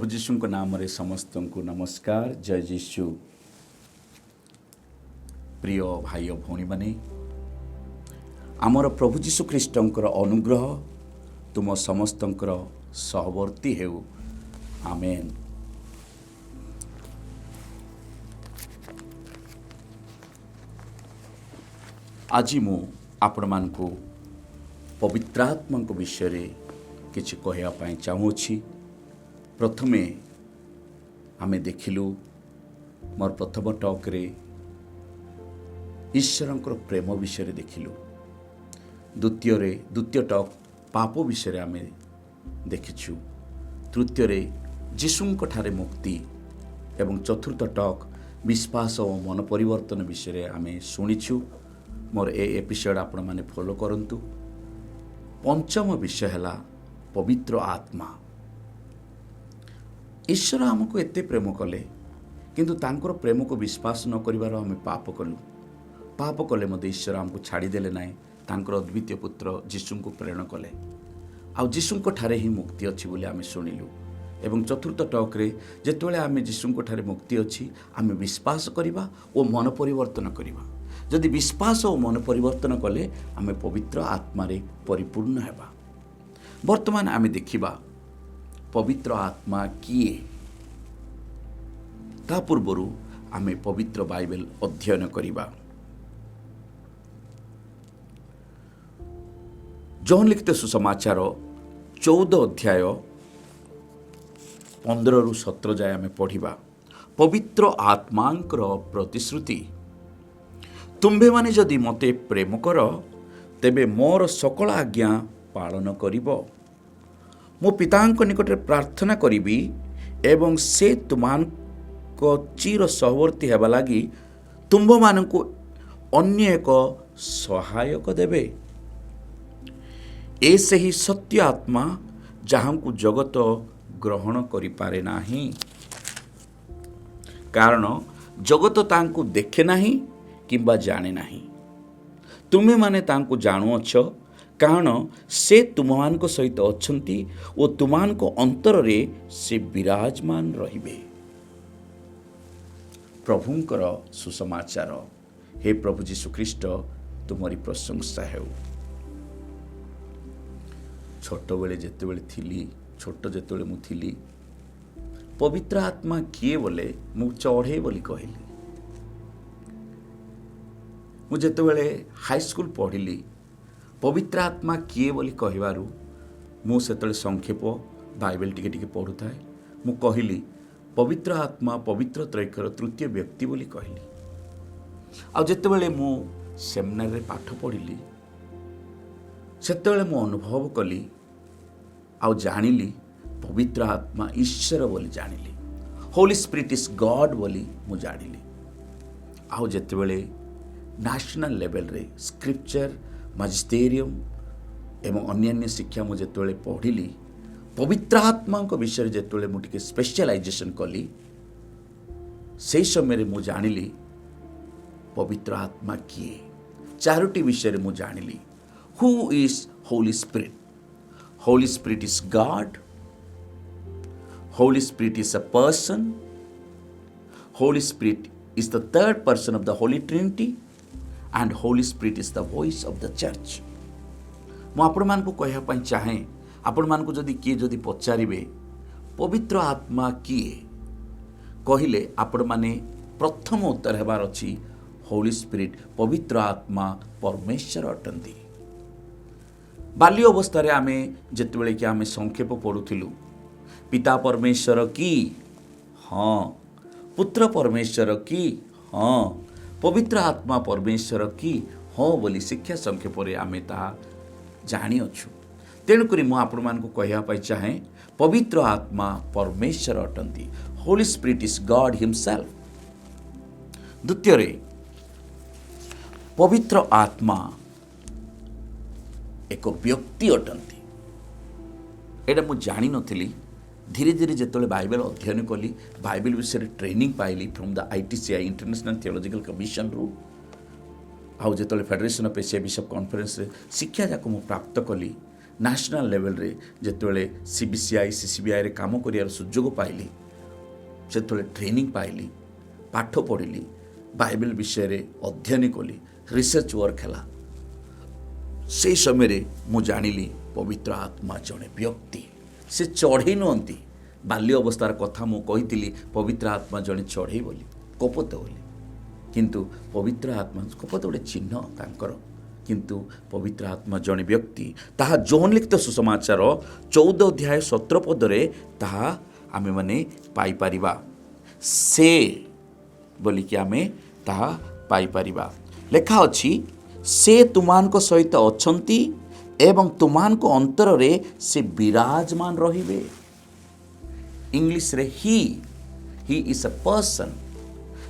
प्रभु जीशु नाम रे समस्त को नमस्कार। जय जीशु। प्रिय भाई और भौणी माने, आमर प्रभु जीशु ख्रीष्टंकर अनुग्रह तुम समस्तंकर सहवर्ती हेउ। आमेन। आज मु आपण मानकु पवित्रात्मा विषय रे किछि कहया पई चाहूछि। प्रथमे आमे देखिलु मोर प्रथम टॉक रे ईश्वरंकर प्रेम विषय रे देखिलु। द्वितीय टॉक पाप विषय रे आमे देखिछु। तृतीय रे जीशुंक ठारे मुक्ति एवं चतुर्थ टॉक विश्वास और मन परिवर्तन विषय रे आमे सुनिछु। मोर ए एपिसोड आपण माने फॉलो करंतु। पंचम विषय हैला पवित्र आत्मा। ईश्वर आमको एते प्रेम कले किंतु तांकर प्रेम को विश्वास न करिवार आमे पाप कलु। पाप कले मते ईश्वर आमको छाड़ी देले नाही, तांकर अद्वितीय पुत्र जीशु को प्रेरण कले। आ जीशु को ठारे ही मुक्ति अछि बोली आमे सुनिलु। एवं चतुर्थ टॉक रे जेतोले आमे जीशु को ठारे मुक्ति अछि, आमे विश्वास करिवा ओ मन परिवर्तन करिवा। जदि विश्वास और मन परिवर्तन कले आमे पवित्र आत्मा रे परिपूर्ण हेबा। वर्तमान आमे देखिबा पवित्र आत्मा किए। ता पूर्वरु आमे पवित्र बाइबल अध्ययन करिबा। जॉन लिखित सुसमाचार 14 अध्याय 15 रु 17 जाय आमे पढ़िबा। पवित्र आत्मांकर प्रतिश्रुति, तुम्भे माने जदि मते प्रेम कर तेबे मोर सकल आज्ञा पालन करिबो। मो पितांक निकट प्रार्थना करिबी एवं से तुमानको चिर सहवर्ती हेबा लागी तुम्भ मानकु अन्य एक सहायक देबे। ऐसे ही सत्य आत्मा जहांकु जगत ग्रहण करि पारे नाही, कारण जगत तांकु देखे नाही किंबा जाने नाही। तुमे माने तांकु जानुअछ, कारण से तुमମାନଙ୍କ सहित अछंती ओ तुमମାନଙ୍କ अंतर रे से विराजमान रहिबे। प्रभुंकर सुसमाचार। हे प्रभु जीशु ख्रीष्ट, तुमरी प्रशंसा हेउ। छोट बेले जेतेबेले थिली, छोट जेतेबेले मु थिली, पवित्र आत्मा किए बोले मु चढ़े बोली कहली। मु जेतेबेले हाई स्कूल पढ़िली, पवित्र आत्मा किए बोली कहबारु मु सेतले संक्षेप बाइबल टिके टिके पढ़ुथाए। मु कहली पवित्र आत्मा पवित्र त्रैकर तृतीय व्यक्ति बोली कहली। आ जेतेबेले मु सेमिनार रे पाठ पढ़िली, सेतेबेले मु अनुभव कली आ जानिली पवित्र आत्मा ईश्वर बोली जानिली। होली स्पिरिट इज गॉड बोली मु जानिली। आ जेतेबेले नेशनल लेवल रे स्क्रिप्चर मैजिस्टेरियम एवं अन्यान्य शिक्षा मुझे जेतेबेले पढ़िली, पवित्र आत्मा विषय जेतेबेले मु टिके स्पेशलाइजेशन कली, से समय मु जानिली पवित्र आत्मा किए। चारोटी विषय मु जानिली। Who is Holy Spirit? Holy Spirit is God. Holy Spirit is a person. Holy Spirit is the third person of the Holy Trinity and Holy Spirit is the voice of the church। मु आपण मान को कहया पई चाहे, आपण मान को जदि किए जदि पचारिबे पवित्र आत्मा किए कहिले, आपण माने प्रथम उत्तर हेबार अछि होली स्पिरिट, पवित्र आत्मा परमेश्वर अटंती। बाल्य अवस्था रे आमे जेतेबेले कि आमे संक्षेप पढुथिलु, पिता परमेश्वर की हाँ, पुत्र परमेश्वर की हाँ, पवित्र आत्मा परमेश्वर की हाँ बोली शिक्षा संक्षेप आमे ता जानी अच्छु। तेणुक मु आपण मान को कहया पाई चाहे पवित्र आत्मा परमेश्वर अटंती। Holy Spirit is God himself. द्वितीय रे पवित्र आत्मा एक व्यक्ति अटंती। एटा मु जानी नथिली। धीरे धीरे जेतोले बाइबल अध्ययन कली, बाइबल विषय ट्रेनिंग पाइली from the ITCI International Theological Commission रु। आउ जेतोले Federation of Asia Bishop Conference रे शिक्षा जाक मु प्राप्त कली, ନ୍ୟାସନାଲ୍ ଲେଭେଲ୍ରେ ଯେତେବେଳେ CBCI CCBIରେ କାମ କରିବାର ସୁଯୋଗ ପାଇଲି, ସେତେବେଳେ ଟ୍ରେନିଂ ପାଇଲି, ପାଠ ପଢ଼ିଲି, ବାଇବେଲ ବିଷୟରେ ଅଧ୍ୟୟନ କଲି, ରିସର୍ଚ୍ଚ ୱାର୍କ ହେଲା। ସେହି ସମୟରେ ମୁଁ ଜାଣିଲି ପବିତ୍ର ଆତ୍ମା ଜଣେ ବ୍ୟକ୍ତି, ସେ ଚଢ଼େଇ ନୁହନ୍ତି। ବାଲ୍ୟ ଅବସ୍ଥାର କଥା ମୁଁ କହିଥିଲି, ପବିତ୍ର ଆତ୍ମା ଜଣେ ଚଢ଼େଇ ବୋଲି, କପୋତ ବୋଲି। କିନ୍ତୁ ପବିତ୍ର ଆତ୍ମା, କପୋତ ଗୋଟେ ଚିହ୍ନ ତାଙ୍କର, କିନ୍ତୁ ପବିତ୍ର ଆତ୍ମା ଜଣେ ବ୍ୟକ୍ତି। ତାହା ଯୋହନ ଲିଖିତ ସୁସମାଚାର 14 ଅଧ୍ୟାୟ 17 ପଦରେ ତାହା ଆମେମାନେ ପାଇପାରିବା। ସେ ବୋଲିକି ଆମେ ତାହା ପାଇପାରିବା। ଲେଖା ଅଛି, ସେ ତୁମାନଙ୍କ ସହିତ ଅଛନ୍ତି ଏବଂ ତୁମାନଙ୍କ ଅନ୍ତରରେ ସେ ବିରାଜମାନ ରହିବେ। ଇଂଲିଶରେ ହି ଇଜ୍ ଏ ପର୍ସନ୍।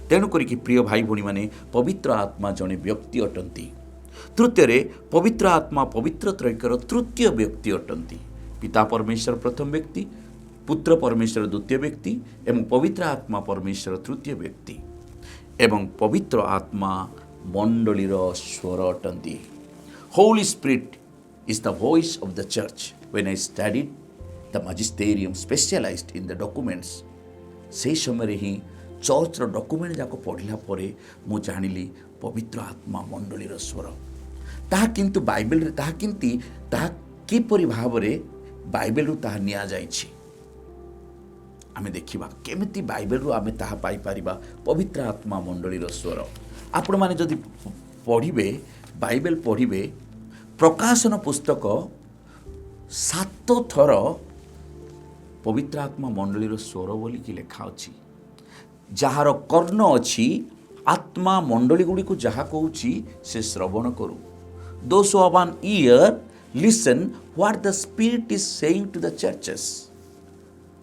ତେଣୁ କରିକି ପ୍ରିୟ ଭାଇ ଭଉଣୀମାନେ, ପବିତ୍ର ଆତ୍ମା ଜଣେ ବ୍ୟକ୍ତି ଅଟନ୍ତି। ତୃତୀୟରେ, ପବିତ୍ର ଆତ୍ମା ପବିତ୍ର ତ୍ରୈକର ତୃତୀୟ ବ୍ୟକ୍ତି ଅଟନ୍ତି। ପିତା ପରମେଶ୍ୱର ପ୍ରଥମ ବ୍ୟକ୍ତି, ପୁତ୍ର ପରମେଶ୍ୱର ଦ୍ୱିତୀୟ ବ୍ୟକ୍ତି ଏବଂ ପବିତ୍ର ଆତ୍ମା ପରମେଶ୍ୱର ତୃତୀୟ ବ୍ୟକ୍ତି। ଏବଂ ପବିତ୍ର ଆତ୍ମା ମଣ୍ଡଳୀର ସ୍ୱର ଅଟନ୍ତି। Holi spirit is the voice of the church. When I studied the magisterium specialized in the documents, ସେହି ସମୟରେ ହିଁ ଚର୍ଚ୍ଚର ଡକୁମେଣ୍ଟ ଯାକ ପଢ଼ିଲା ପରେ ମୁଁ ଜାଣିଲି ପବିତ୍ର ଆତ୍ମା ମଣ୍ଡଳୀର ସ୍ୱର। ତାହା କିନ୍ତୁ ବାଇବେଲରେ ତାହା କିପରି ଭାବରେ ବାଇବେଲରୁ ତାହା ନିଆଯାଇଛି, ଆମେ ଦେଖିବା କେମିତି ବାଇବେଲରୁ ଆମେ ତାହା ପାଇପାରିବା। ପବିତ୍ର ଆତ୍ମା ମଣ୍ଡଳୀର ସ୍ୱର। ଆପଣମାନେ ଯଦି ପଢ଼ିବେ, ବାଇବେଲ ପଢ଼ିବେ, ପ୍ରକାଶନ ପୁସ୍ତକ 7 ଥର ପବିତ୍ର ଆତ୍ମା ମଣ୍ଡଳୀର ସ୍ୱର ବୋଲିକି ଲେଖା ଅଛି। ଯାହାର କର୍ଣ୍ଣ ଅଛି, ଆତ୍ମା ମଣ୍ଡଳୀ ଗୁଡ଼ିକୁ ଯାହା କହୁଛି ସେ ଶ୍ରବଣ କରୁ। Those who have an ear, listen what the Spirit is saying to the churches.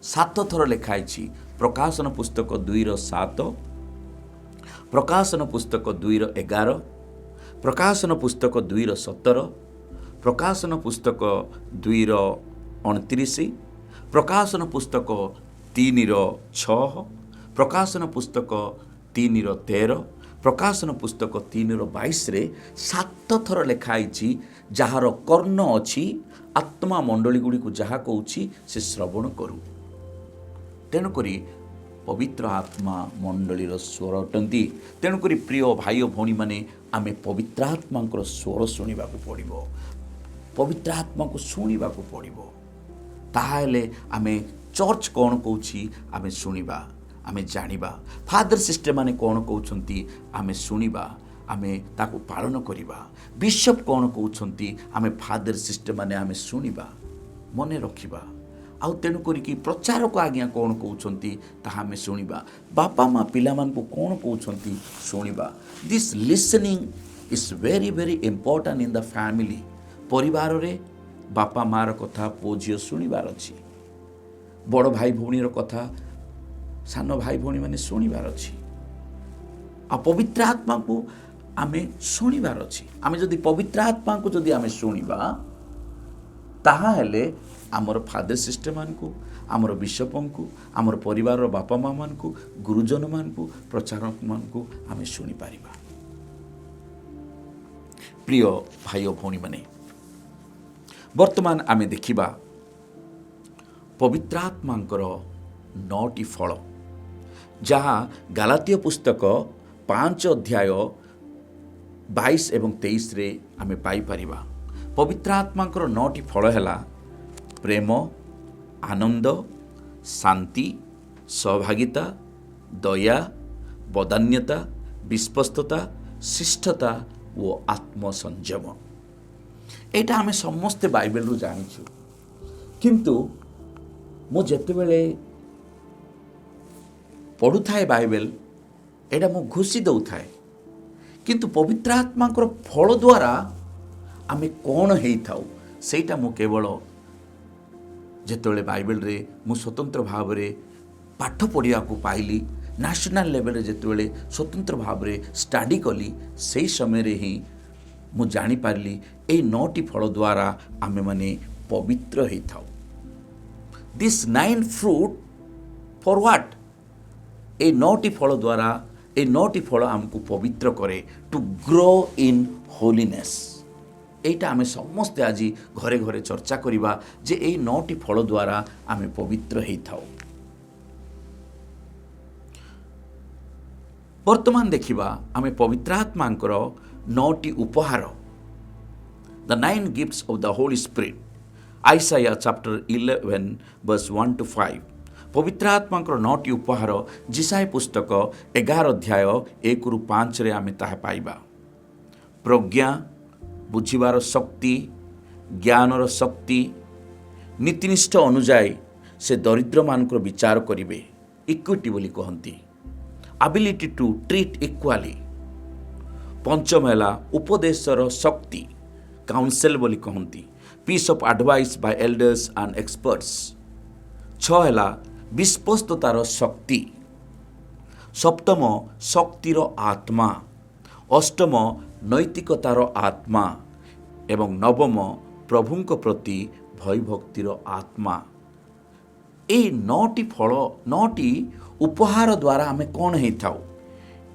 7 ଥର ଲେଖା ହେଇଛି। ପ୍ରକାଶନ ପୁସ୍ତକ 2:7, ପ୍ରକାଶନ ପୁସ୍ତକ 2:11, ପ୍ରକାଶନ ପୁସ୍ତକ 2:17, ପ୍ରକାଶନ ପୁସ୍ତକ 2:29, ପ୍ରକାଶନ ପୁସ୍ତକ 3:6, ପ୍ରକାଶନ ପୁସ୍ତକ 3:13, ପ୍ରକାଶନ ପୁସ୍ତକ 3:22ରେ 7 ଥର ଲେଖା ହେଇଛି, ଯାହାର କର୍ଣ୍ଣ ଅଛି, ଆତ୍ମା ମଣ୍ଡଳୀ ଗୁଡ଼ିକୁ ଯାହା କହୁଛି ସେ ଶ୍ରବଣ କରୁ। ତେଣୁକରି ପବିତ୍ର ଆତ୍ମା ମଣ୍ଡଳୀର ସ୍ୱର ଅଟନ୍ତି। ତେଣୁକରି ପ୍ରିୟ ଭାଇ ଓ ଭଉଣୀମାନେ, ଆମେ ପବିତ୍ର ଆତ୍ମାଙ୍କର ସ୍ୱର ଶୁଣିବାକୁ ପଡ଼ିବ, ପବିତ୍ର ଆତ୍ମାକୁ ଶୁଣିବାକୁ ପଡ଼ିବ। ତାହେଲେ ଆମେ ଚର୍ଚ୍ଚ କ'ଣ କହୁଛି ଆମେ ଶୁଣିବା, ଆମେ ଜାଣିବା। ଫାଦର ସିଷ୍ଟରମାନେ କ'ଣ କହୁଛନ୍ତି ଆମେ ଶୁଣିବା, ଆମେ ତାକୁ ପାଳନ କରିବା। ବିଶପ୍ କ'ଣ କହୁଛନ୍ତି, ଆମେ ଫାଦର ସିଷ୍ଟରମାନେ ଆମେ ଶୁଣିବା, ମନେ ରଖିବା। ଆଉ ତେଣୁ କରିକି ପ୍ରଚାରକ ଆଜ୍ଞା କ'ଣ କହୁଛନ୍ତି ତାହା ଆମେ ଶୁଣିବା। ବାପା ମା ପିଲାମାନଙ୍କୁ କ'ଣ କହୁଛନ୍ତି ଶୁଣିବା। This listening is very very important in the family. ପରିବାରରେ ବାପା ମାଆର କଥା ପୁଅ ଝିଅ ଶୁଣିବାର ଅଛି। ବଡ଼ ଭାଇ ଭଉଣୀର କଥା ସାନ ଭାଇ ଭଉଣୀମାନେ ଶୁଣିବାର ଅଛି। ଆଉ ପବିତ୍ର ଆତ୍ମାକୁ ଆମେ ଶୁଣିବାର ଅଛି। ଆମେ ଯଦି ପବିତ୍ର ଆତ୍ମାକୁ ଯଦି ଆମେ ଶୁଣିବା, ତାହେଲେ ଆମର ଫାଦର ସିଷ୍ଟରମାନଙ୍କୁ, ଆମର ବିଶପଙ୍କୁ, ଆମର ପରିବାରର ବାପା ମାଆମାନଙ୍କୁ, ଗୁରୁଜନମାନଙ୍କୁ, ପ୍ରଚାରକମାନଙ୍କୁ ଆମେ ଶୁଣିପାରିବା। ପ୍ରିୟ ଭାଇ ଓ ଭଉଣୀମାନେ, ବର୍ତ୍ତମାନ ଆମେ ଦେଖିବା ପବିତ୍ର ଆତ୍ମାଙ୍କର 9ଟି ଫଳ, ଯାହା ଗାଲାତୀୟ ପୁସ୍ତକ 5 ଅଧ୍ୟାୟ 22 ଏବଂ 23ରେ ଆମେ ପାଇପାରିବା। ପବିତ୍ର ଆତ୍ମାଙ୍କର 9ଟି ଫଳ ହେଲା ପ୍ରେମ, ଆନନ୍ଦ, ଶାନ୍ତି, ସହଭାଗିତା, ଦୟା, ବଦାନ୍ୟତା, ବିଶ୍ୱସ୍ତତା, ଶିଷ୍ଟତା ଓ ଆତ୍ମସଂଯମ। ଏଇଟା ଆମେ ସମସ୍ତେ ବାଇବେଲରୁ ଜାଣିଛୁ। କିନ୍ତୁ ମୁଁ ଯେତେବେଳେ ପଢ଼ୁଥାଏ ବାଇବେଲ, ଏଇଟା ମୁଁ ଘୋଷି ଦେଉଥାଏ। କିନ୍ତୁ ପବିତ୍ର ଆତ୍ମାଙ୍କର ଫଳ ଦ୍ୱାରା ଆମେ କ'ଣ ହେଇଥାଉ, ସେଇଟା ମୁଁ କେବଳ ଯେତେବେଳେ ବାଇବେଲରେ ମୁଁ ସ୍ୱତନ୍ତ୍ର ଭାବରେ ପାଠ ପଢ଼ିବାକୁ ପାଇଲି, ନ୍ୟାସନାଲ୍ ଲେଭେଲରେ ଯେତେବେଳେ ସ୍ୱତନ୍ତ୍ର ଭାବରେ ଷ୍ଟଡି କଲି, ସେହି ସମୟରେ ହିଁ ମୁଁ ଜାଣିପାରିଲି ଏଇ 9ଟି ଫଳ ଦ୍ୱାରା ଆମେମାନେ ପବିତ୍ର ହେଇଥାଉ। This 9 fruit for what? এই 9ଟି ଫଳ ଦ୍ୱାରା, এই 9ଟି ଫଳ ଆମକୁ ପବିତ୍ର କରେ, ଟୁ ଗ୍ରୋ ଇନ୍ ହୋଲିନେସ୍। এইটা ଆମେ ସମସ୍ତେ ଆଜି ଘରେ ଘରେ ଚର୍ଚ୍ଚା କରିବା ଯେ ଏଇ 9ଟି ଫଳ ଦ୍ୱାରା ଆମେ ପବିତ୍ର ହେଇଥାଉ। ବର୍ତ୍ତମାନ ଦେଖିବା ଆମେ ପବିତ୍ର ଆତ୍ମାଙ୍କର 9ଟି ଉପହାର, the 9 gifts of the Holy Spirit, Isaiah chapter 11 verse 1 to 5। ପବିତ୍ର ଆତ୍ମାଙ୍କର 9ଟି ଉପହାର ଯିଶାୟ ପୁସ୍ତକ 11 ଅଧ୍ୟାୟ 1ରୁ 5ରେ ଆମେ ତାହା ପାଇବା। ପ୍ରଜ୍ଞା, ବୁଝିବାର ଶକ୍ତି, ଜ୍ଞାନର ଶକ୍ତି, ନୀତିନିଷ୍ଠ ଅନୁଯାୟୀ ସେ ଦରିଦ୍ରମାନଙ୍କର ବିଚାର କରିବେ, ଇକ୍ୱିଟି ବୋଲି କହନ୍ତି, ଆବିଲିଟି ଟୁ ଟ୍ରିଟ୍ ଇକ୍ୱାଲି। ପଞ୍ଚମ ହେଲା ଉପଦେଶର ଶକ୍ତି, କାଉନସେଲ୍ ବୋଲି କହନ୍ତି, piece of advice Bai elders and experts. 6 ହେଲା ବିଶ୍ୱସ୍ତତାର ଶକ୍ତି। ସପ୍ତମ ଶକ୍ତିର ଆତ୍ମା। ଅଷ୍ଟମ ନୈତିକତାର ଆତ୍ମା ଏବଂ ନବମ ପ୍ରଭୁଙ୍କ ପ୍ରତି ଭୟଭକ୍ତିର ଆତ୍ମା। এই 9ଟି ଫଳ, 9ଟି ଉପହାର ଦ୍ୱାରା ଆମେ କ'ଣ ହେଇଥାଉ?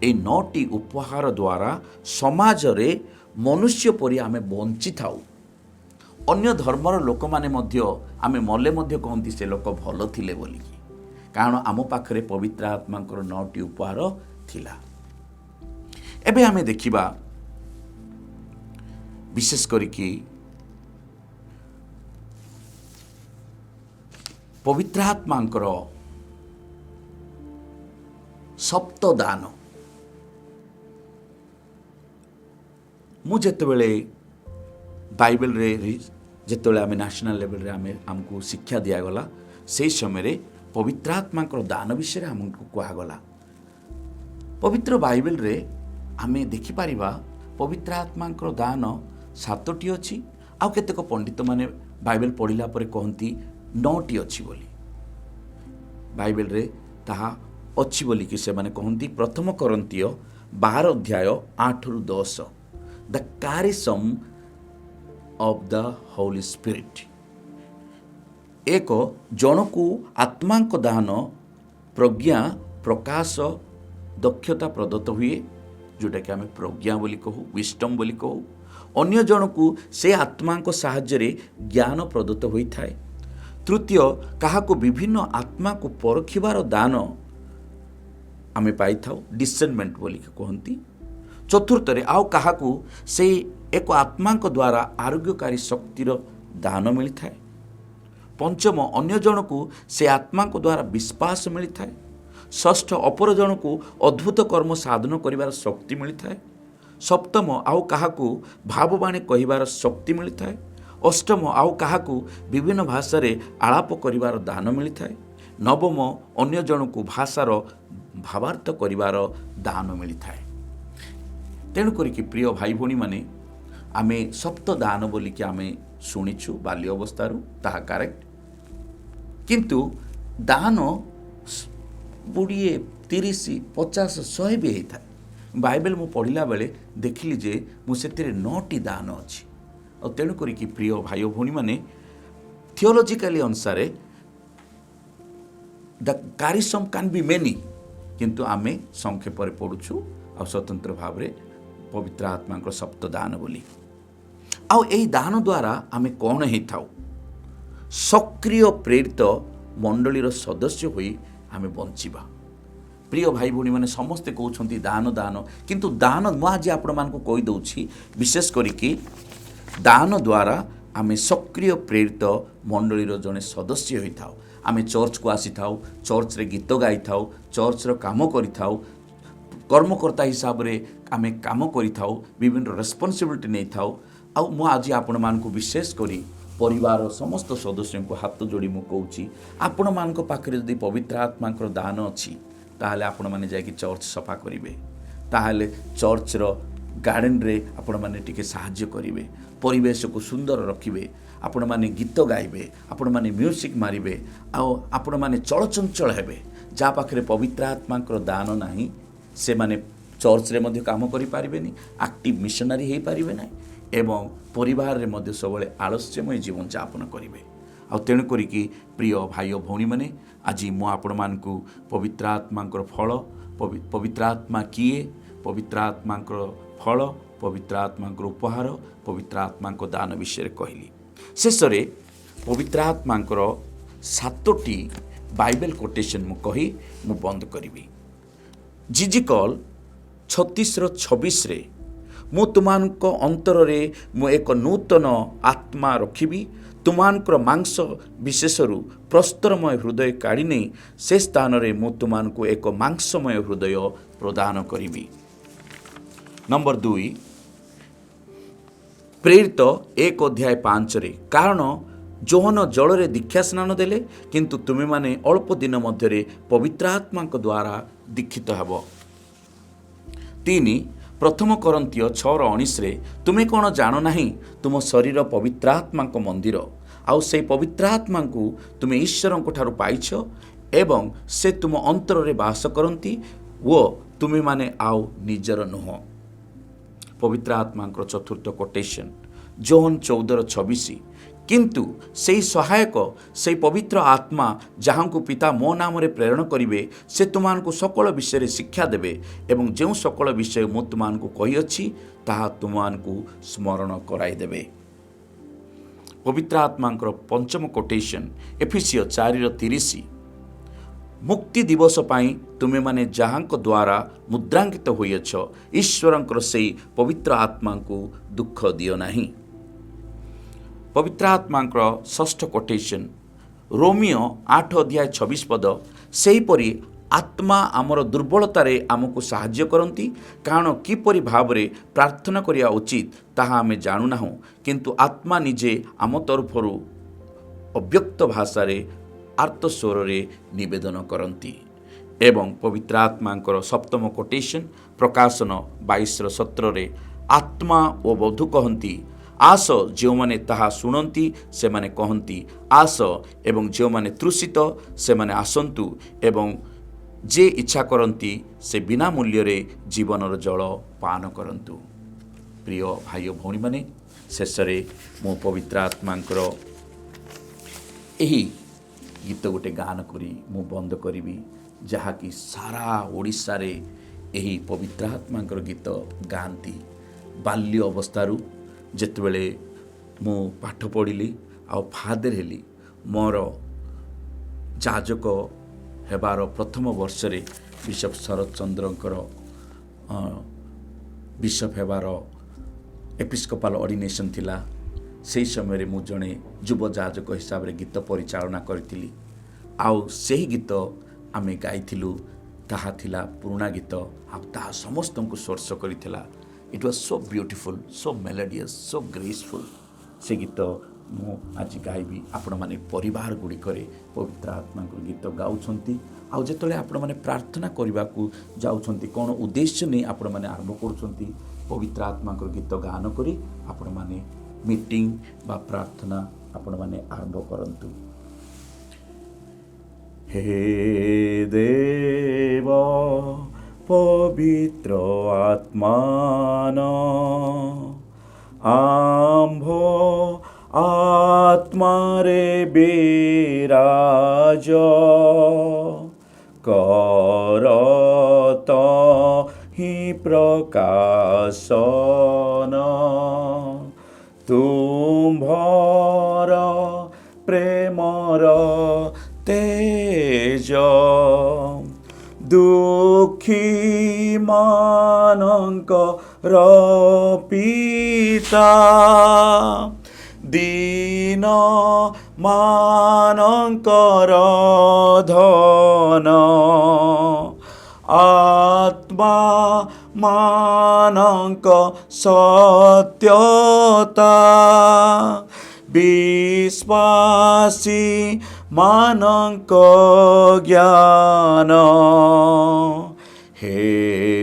এই 9ଟି ଉପହାର ଦ୍ୱାରା ସମାଜରେ ମନୁଷ୍ୟ ପରି ଆମେ ବଞ୍ଚିଥାଉ। ଅନ୍ୟ ଧର୍ମର ଲୋକମାନେ ମଧ୍ୟ ଆମେ ମଲେ ମଧ୍ୟ କହନ୍ତି ସେ ଲୋକ ଭଲ ଥିଲେ ବୋଲିକି, କାରଣ ଆମ ପାଖରେ ପବିତ୍ର ଆତ୍ମାଙ୍କର 9ଟି ଉପହାର ଥିଲା। ଏବେ ଆମେ ଦେଖିବା ବିଶେଷ କରିକି ପବିତ୍ର ଆତ୍ମାଙ୍କର ସପ୍ତ ଦାନ। ମୁଁ ଯେତେବେଳେ ବାଇବେଲରେ ଯେତେବେଳେ ଆମେ ନ୍ୟାସନାଲ ଲେଭେଲରେ ଆମକୁ ଶିକ୍ଷା ଦିଆଗଲା, ସେହି ସମୟରେ ପବିତ୍ର ଆତ୍ମାଙ୍କର ଦାନ ବିଷୟରେ ଆମକୁ କୁହାଗଲା। ପବିତ୍ର ବାଇବେଲରେ ଆମେ ଦେଖିପାରିବା ପବିତ୍ର ଆତ୍ମାଙ୍କର ଦାନ 7ଟି ଅଛି, ଆଉ କେତେକ ପଣ୍ଡିତମାନେ ବାଇବେଲ ପଢ଼ିଲା ପରେ କହନ୍ତି 9ଟି ଅଛି ବୋଲି। ବାଇବେଲରେ ତାହା ଅଛି ବୋଲିକି ସେମାନେ କହନ୍ତି। ପ୍ରଥମ କରନ୍ତୀୟ 12 ଅଧ୍ୟାୟ 8ରୁ 10, ଦ କାରିସମ୍ ଅଫ୍ ଦ ହୋଲି ସ୍ପିରିଟ୍। ଏକ ଜଣକୁ ଆତ୍ମାଙ୍କ ଦାନ ପ୍ରଜ୍ଞା, ପ୍ରକାଶ, ଦକ୍ଷତା ପ୍ରଦତ୍ତ ହୁଏ, ଯେଉଁଟାକି ଆମେ ପ୍ରଜ୍ଞା ବୋଲି କହୁ, ୱିଷ୍ଟମ୍ ବୋଲି କହୁ। ଅନ୍ୟ ଜଣକୁ ସେ ଆତ୍ମାଙ୍କ ସାହାଯ୍ୟରେ ଜ୍ଞାନ ପ୍ରଦତ୍ତ ହୋଇଥାଏ। ତୃତୀୟ, କାହାକୁ ବିଭିନ୍ନ ଆତ୍ମାକୁ ପରଖିବାର ଦାନ ଆମେ ପାଇଥାଉ, ଡିସର୍ନମେଣ୍ଟ ବୋଲି କହନ୍ତି। ଚତୁର୍ଥରେ, ଆଉ କାହାକୁ ସେଇ ଏକ ଆତ୍ମାଙ୍କ ଦ୍ୱାରା ଆରୋଗ୍ୟକାରୀ ଶକ୍ତିର ଦାନ ମିଳିଥାଏ। ପଞ୍ଚମ, ଅନ୍ୟ ଜଣକୁ ସେ ଆତ୍ମାଙ୍କ ଦ୍ୱାରା ବିଶ୍ୱାସ ମିଳିଥାଏ। ଷଷ୍ଠ, ଅପର ଜଣକୁ ଅଦ୍ଭୁତ କର୍ମ ସାଧନ କରିବାର ଶକ୍ତି ମିଳିଥାଏ। ସପ୍ତମ, ଆଉ କାହାକୁ ଭାବବାଣୀ କହିବାର ଶକ୍ତି ମିଳିଥାଏ। ଅଷ୍ଟମ, ଆଉ କାହାକୁ ବିଭିନ୍ନ ଭାଷାରେ ଆଳାପ କରିବାର ଦାନ ମିଳିଥାଏ। ନବମ, ଅନ୍ୟ ଜଣକୁ ଭାଷାର ଭାବାର୍ଥ କରିବାର ଦାନ ମିଳିଥାଏ। ତେଣୁ କରିକି ପ୍ରିୟ ଭାଇ ଭଉଣୀମାନେ, ଆମେ ସପ୍ତ ଦାନ ବୋଲିକି ଆମେ ଶୁଣିଛୁ ବାଲ୍ୟ ଅବସ୍ଥାରୁ, ତାହା କରେକ୍ଟ। କିନ୍ତୁ ଦାନ 20, 30, 50, 100 ବି ହେଇଥାଏ। ବାଇବେଲ ମୁଁ ପଢ଼ିଲା ବେଳେ ଦେଖିଲି ଯେ ମୁଁ ସେଥିରେ 9ଟି ଦାନ ଅଛି। ଆଉ ତେଣୁ କରିକି ପ୍ରିୟ ଭାଇ ଓ ଭଉଣୀମାନେ, ଥିଓଲୋଜିକାଲି ଅନୁସାରେ ଦ କାରିସମ୍ କ୍ୟାନ୍ ବି ମେନି, କିନ୍ତୁ ଆମେ ସଂକ୍ଷେପରେ ପଢ଼ୁଛୁ ଆଉ ସ୍ୱତନ୍ତ୍ର ଭାବରେ ପବିତ୍ର ଆତ୍ମାଙ୍କର ସପ୍ତ ଦାନ ବୋଲି। ଆଉ ଏହି ଦାନ ଦ୍ୱାରା ଆମେ କ'ଣ ହେଇଥାଉ? ସକ୍ରିୟ ପ୍ରେରିତ ମଣ୍ଡଳୀର ସଦସ୍ୟ ହୋଇ ଆମେ ବଞ୍ଚିବା। ପ୍ରିୟ ଭାଇ ଭଉଣୀମାନେ, ସମସ୍ତେ କହୁଛନ୍ତି ଦାନ ଦାନ, କିନ୍ତୁ ଦାନ ମୁଁ ଆଜି ଆପଣମାନଙ୍କୁ କହିଦେଉଛି, ବିଶେଷ କରିକି ଦାନ ଦ୍ୱାରା ଆମେ ସକ୍ରିୟ ପ୍ରେରିତ ମଣ୍ଡଳୀର ଜଣେ ସଦସ୍ୟ ହୋଇଥାଉ। ଆମେ ଚର୍ଚ୍ଚକୁ ଆସିଥାଉ, ଚର୍ଚ୍ଚରେ ଗୀତ ଗାଇଥାଉ, ଚର୍ଚ୍ଚର କାମ କରିଥାଉ, କର୍ମକର୍ତ୍ତା ହିସାବରେ ଆମେ କାମ କରିଥାଉ, ବିଭିନ୍ନ ରେସ୍ପନ୍ସିବିଲିଟି ନେଇଥାଉ। ଆଉ ମୁଁ ଆଜି ଆପଣମାନଙ୍କୁ ବିଶେଷ କରି ପରିବାରର ସମସ୍ତ ସଦସ୍ୟଙ୍କୁ ହାତ ଯୋଡ଼ି ମୁଁ କହୁଛି, ଆପଣମାନଙ୍କ ପାଖରେ ଯଦି ପବିତ୍ର ଆତ୍ମାଙ୍କର ଦାନ ଅଛି, ତାହେଲେ ଆପଣମାନେ ଯାଇକି ଚର୍ଚ୍ଚ ସଫା କରିବେ, ତାହେଲେ ଚର୍ଚ୍ଚର ଗାର୍ଡ଼େନରେ ଆପଣମାନେ ଟିକେ ସାହାଯ୍ୟ କରିବେ, ପରିବେଶକୁ ସୁନ୍ଦର ରଖିବେ, ଆପଣମାନେ ଗୀତ ଗାଇବେ, ଆପଣମାନେ ମ୍ୟୁଜିକ୍ ମାରିବେ, ଆଉ ଆପଣମାନେ ଚଳଚଞ୍ଚଳ ହେବେ। ଯାହା ପାଖରେ ପବିତ୍ର ଆତ୍ମାଙ୍କର ଦାନ ନାହିଁ, ସେମାନେ ଚର୍ଚ୍ଚରେ ମଧ୍ୟ କାମ କରିପାରିବେନି, ଆକ୍ଟିଭ୍ ମିଶନାରୀ ହୋଇପାରିବେ ନାହିଁ, ଏବଂ ପରିବାରରେ ମଧ୍ୟ ସବୁବେଳେ ଆଳସ୍ୟମୟ ଜୀବନଯାପନ କରିବେ। ଆଉ ତେଣୁ କରିକି ପ୍ରିୟ ଭାଇ ଓ ଭଉଣୀମାନେ, ଆଜି ମୁଁ ଆପଣମାନଙ୍କୁ ପବିତ୍ର ଆତ୍ମାଙ୍କର ଫଳ, ପବିତ୍ର ଆତ୍ମା କିଏ, ପବିତ୍ର ଆତ୍ମାଙ୍କର ଫଳ, पवित्र आत्मा उपहार पवित्र आत्मा दान विषय कहली शेष में पवित्र आत्मा 7टी बाइबल कोटेशन मु कही मु बंद करी जिजिकल 36:26 रे मु तुमानक अंतर रे मु एक नूतन आत्मा रखिबी तुमानकर मांस विशेषरु प्रस्तरमय हृदय काढ़ी नहीं से स्थान रे मु तुमानकु एक मांसमय हृदय प्रदान करिबी। नंबर 2 प्रेरित 1:5 रे कारण जोहन जल दीक्षा स्नान देले किंतु तुमे माने अल्प दिन मध्य पवित्र आत्मा द्वारा दीक्षित हब। 3 प्रथम करंतिय 6:19 रे तुमे कौन जान नहीं तुम शरीर पवित्र आत्मा मंदिर आउ से पवित्र आत्मा को तुमे ईश्वर ठारू पाइछ एवं से तुम अंतर रे वास करती वो तुमे माने आउ निजर नुह। पवित्र आत्मा चतुर्थ कोटेशन जोहन 14:26 किंतु से सहायक से पवित्र आत्मा जहाँ को पिता मो नाम रे प्रेरण करिवे से तुमानकु सकल विषय शिक्षा देवे एवं जो सकल विषय मु तुमानकु कही अछि ताहा तुमानकु स्मरण कराई देवे। पवित्र आत्मा पंचम कोटेशन एफिसियो 4:30 मुक्ति दिवस पाई तुमे माने जहाँ द्वारा मुद्रांकित होइछ ईश्वरंकर से पवित्र आत्मा को दुख दियो नहीं। पवित्र आत्मा षष्ठ कोटेशन रोमियो 8:26 पद सेहीपरि आत्मा आमर दुर्बलतारे आमको साहाय्य करती कारण किपरि भावरे प्रार्थना करिया उचित ताहा आमे जानु नाहु किंतु आत्मा निजे आम तरफरु अव्यक्त भाषा रे आर्त स्वर रे निवेदन करती। एवं पवित्र आत्मा सप्तम कोटेशन प्रकाशन 22:17 रे आत्मा ओ बधु कहती आस जो माने ताहा शुणती से माने कहती आस एवं जो माने तृषित से माने आसंतु एवं जे इच्छा करती से बिना मूल्य रे जीवन जल पान करंतु। प्रिय भाई भौणी माने शेष में मो पवित्र आत्मा यही गीत गोटे गान करी मु बंद करी जहाँकि सारा ओडिशा रे यही पवित्र आत्मा गीत गाती बाल्य अवस्थारू जेतबेले मु पाठ पढ़िली आउ फादर हेली मोर जाजक हेबार प्रथम वर्ष रे बिशप शरद चंद्रंकर बिशप हेबार एपिस्कोपाल ऑर्डिनेशन थिला से समय रे मु जणे युव जाजक हिसाब रे गीत परिचालना करथिली आउ सेही गीत आमे गाइथिलु ताहा थिला पुराना गीत आ ताहा समस्त को स्पर्श करिथिला। It was so beautiful so melodious so graceful से गीत मु आज गाइबी आपण माने परिवार गुड़िकरे पवित्र आत्मा गीत गाउछंती आउ जेतले आपण माने प्रार्थना करबा को जाउछंती कोन उद्देश्य नै आपण माने आरंभ करूछंती पवित्र आत्मा गीत गान करी आपण माने मीटिंग बा प्रार्थना आपण माने आरंभ करंतु। हे देव पवित्र आत्मान आम्भ आत्मारे बिराज करत ही प्रकाशन तुम्भर प्रेमर तेज दुखी मानंकर पिता दीन मानंकर धन आत्मा मानंक सत्यता विश्वासी मानंक ज्ञान हे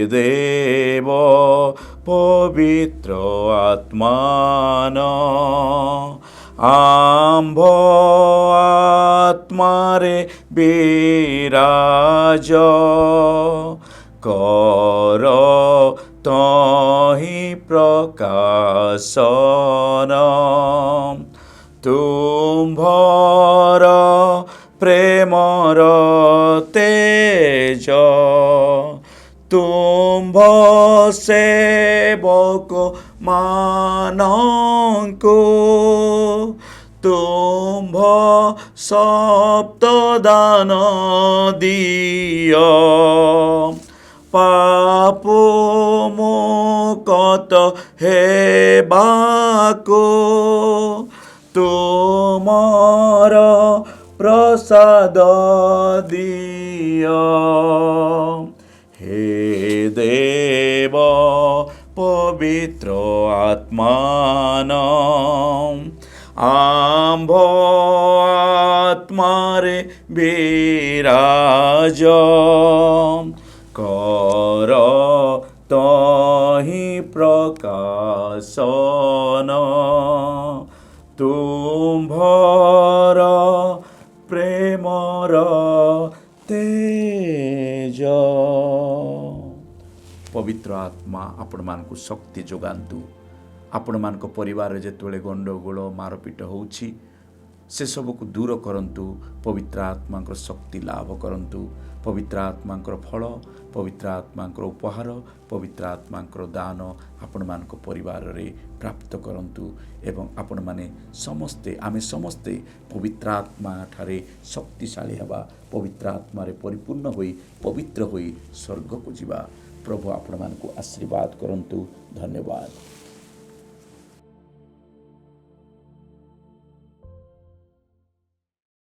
देव पवित्र आत्मान आम्भ आत्मारे बिराज कर तहि प्रकाशन तुम्भर प्रेमर तेज ତୁମ୍ଭ ସେବକ ମାନଙ୍କୁ ତୁମ୍ଭ ସପ୍ତ ଦାନ ଦିଅ, ପାପ ମୁକ୍ତ ହେବାକୁ ତୁମର ପ୍ରସାଦ ଦିଅ। हे देव पवित्र आत्मान आम्भ आत्मारे विराज कर तहि प्रकाशन तुम्भर प्रेमर तेज। पवित्र आत्मा आपण मानकु शक्ति जोगांतु। आपण मानक परिवार जेतेबेले गंडगोल मारपीट होउछि से सबको दूर करंतु। पवित्र आत्मा शक्ति लाभ करंतु। पवित्र आत्मा फल, पवित्र आत्मा उपहार, पवित्र आत्मा दान आपण मानक परिवार रे प्राप्त करंतु। एवं आपण माने समस्ते आमे समस्ते पवित्र आत्मा ठारे शक्तिशाली हवा, पवित्र आत्मा रे परिपूर्ण होई पवित्र होई स्वर्ग को जीवा। प्रभु आपण मानकु आशीर्वाद करंतु। धन्यवाद।